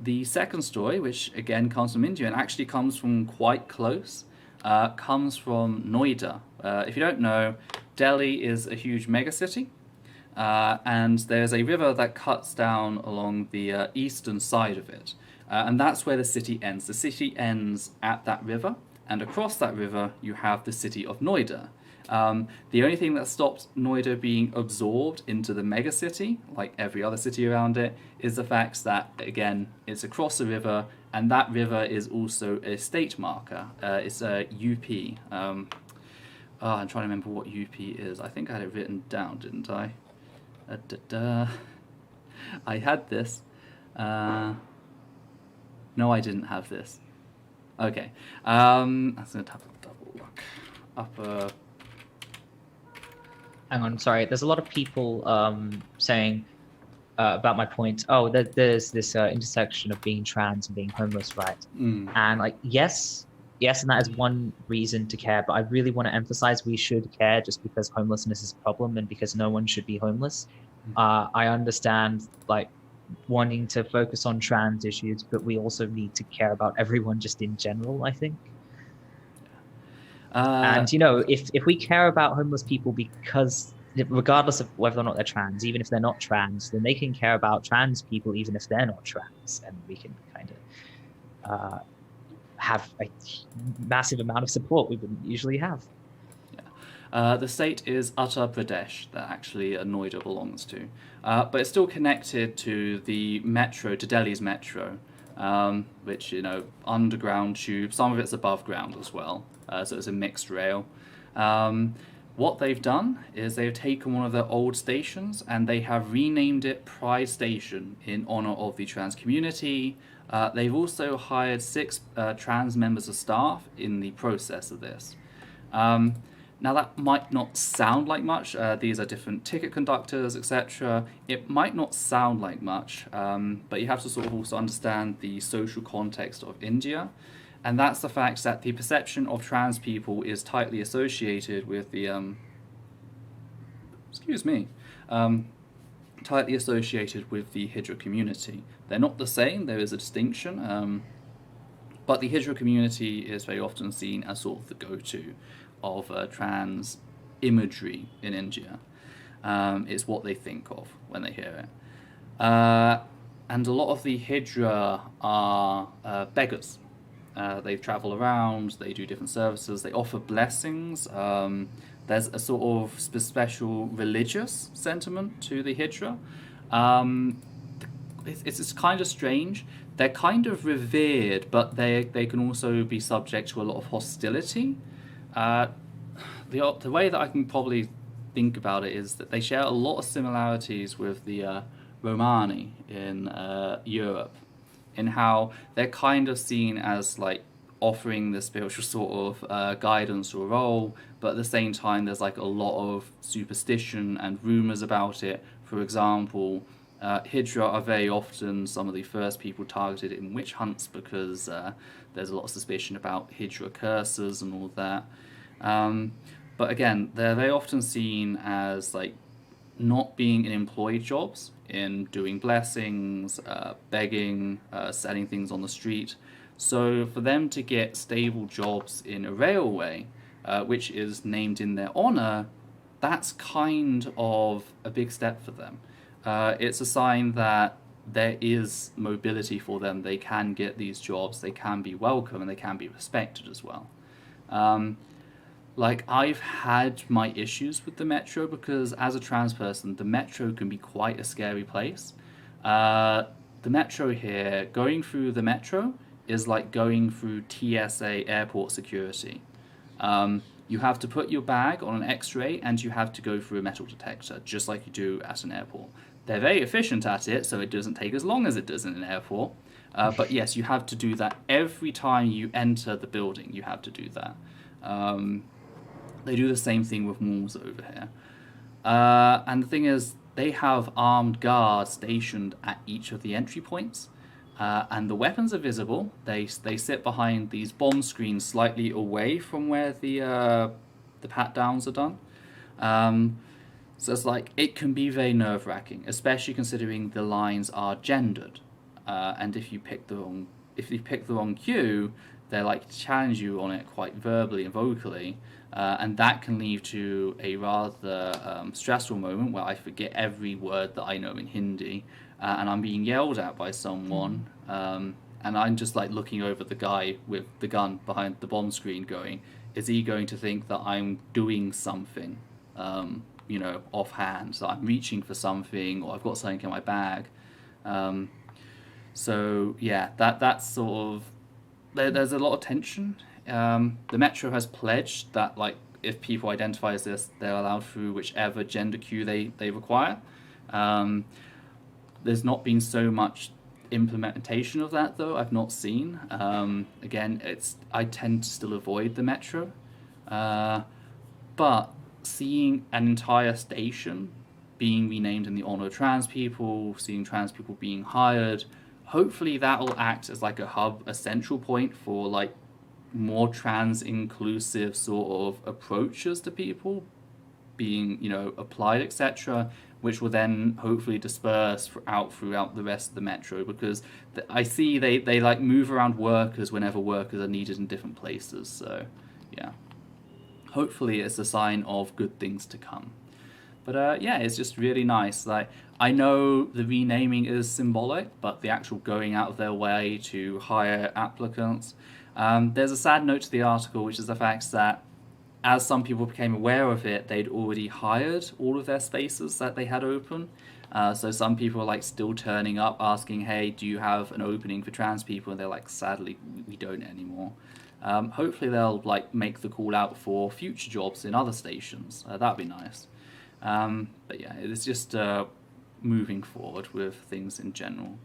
The second story, which again comes from India and actually comes from quite close, comes from Noida. If you don't know, Delhi is a huge megacity, and there's a river that cuts down along the eastern side of it. And that's where the city ends. The city ends at that river, and across that river you have the city of Noida. The only thing that stops Noida being absorbed into the megacity, like every other city around it, is the fact that, again, it's across the river, and that river is also a state marker. It's a UP. I'm trying to remember what UP is. I think I had it written down, didn't I? I had this. No, I didn't have this. Okay. I'm going to have a double look. Upper... Hang on, sorry. There's a lot of people saying about my point. Oh, there's this intersection of being trans and being homeless, right? And like, yes, and that is one reason to care. But I really want to emphasize we should care just because homelessness is a problem and because no one should be homeless. I understand like wanting to focus on trans issues, but we also need to care about everyone just in general, I think. And if we care about homeless people because regardless of whether or not they're trans, even if they're not trans, then they can care about trans people even if they're not trans, and we can kind of have a massive amount of support we wouldn't usually have. The state is Uttar Pradesh that actually Noida belongs to, but it's still connected to the metro, to Delhi's metro, which, underground tube, some of it's above ground as well, so it's a mixed rail. What they've done is they've taken one of their old stations and they have renamed it Pride Station in honor of the trans community. They've also hired 6 trans members of staff in the process of this. Now that might not sound like much, these are different ticket conductors, etc. It might not sound like much, but you have to sort of also understand the social context of India, and that's the fact that the perception of trans people is tightly associated with the, tightly associated with the Hijra community. They're not the same, there is a distinction, but the Hijra community is very often seen as sort of the go-to of trans imagery in India. It's what they think of when they hear it. And a lot of the Hijra are beggars. They travel around, they do different services, they offer blessings. There's a sort of special religious sentiment to the Hijra. It's kind of strange. They're kind of revered, but they can also be subject to a lot of hostility. The way that I can probably think about it is that they share a lot of similarities with the Romani in Europe, in how they're kind of seen as like offering the spiritual sort of guidance or role, but at the same time there's like a lot of superstition and rumors about it. For example, Hijra are very often some of the first people targeted in witch hunts because there's a lot of suspicion about Hijra curses and all that. But again, they're very often seen as like not being in employed jobs, in doing blessings, begging, selling things on the street. So for them to get stable jobs in a railway, which is named in their honor, that's kind of a big step for them. It's a sign that there is mobility for them. They can get these jobs, they can be welcome, and they can be respected as well. Like, I've had my issues with the metro because as a trans person, the metro can be quite a scary place. The metro here, going through the metro is like going through TSA airport security. You have to put your bag on an X-ray and you have to go through a metal detector, just like you do at an airport. They're very efficient at it, so it doesn't take as long as it does in an airport. But yes, you have to do that every time you enter the building. You have to do that. They do the same thing with malls over here. And the thing is, they have armed guards stationed at each of the entry points. And the weapons are visible. They sit behind these bomb screens slightly away from where the pat-downs are done. So it's like, it can be very nerve-wracking, especially considering the lines are gendered. and if you pick the wrong queue, they like challenge you on it quite verbally and vocally, and that can lead to a rather stressful moment where I forget every word that I know in Hindi, and I'm being yelled at by someone, and I'm just like looking over the guy with the gun behind the bomb screen going, is he going to think that I'm doing something, offhand, that I'm reaching for something, or I've got something in my bag. So yeah, that's sort of, there's a lot of tension. The Metro has pledged that like if people identify as this, they're allowed through whichever gender queue they require. There's not been so much implementation of that though. I've not seen. Again, I tend to still avoid the Metro, but seeing an entire station being renamed in the honor of trans people, seeing trans people being hired, hopefully that will act as like a hub, a central point for like more trans inclusive sort of approaches to people being, applied, etc., which will then hopefully disperse out throughout the rest of the Metro, because I see they like move around workers whenever workers are needed in different places. So yeah, hopefully it's a sign of good things to come. But yeah, it's just really nice. Like, I know the renaming is symbolic, but the actual going out of their way to hire applicants. There's a sad note to the article, which is the fact that as some people became aware of it, they'd already hired all of their spaces that they had open. So some people are like still turning up asking, hey, do you have an opening for trans people? And they're like, sadly, we don't anymore. Hopefully they'll like make the call out for future jobs in other stations. That'd be nice. But yeah, it's just moving forward with things in general.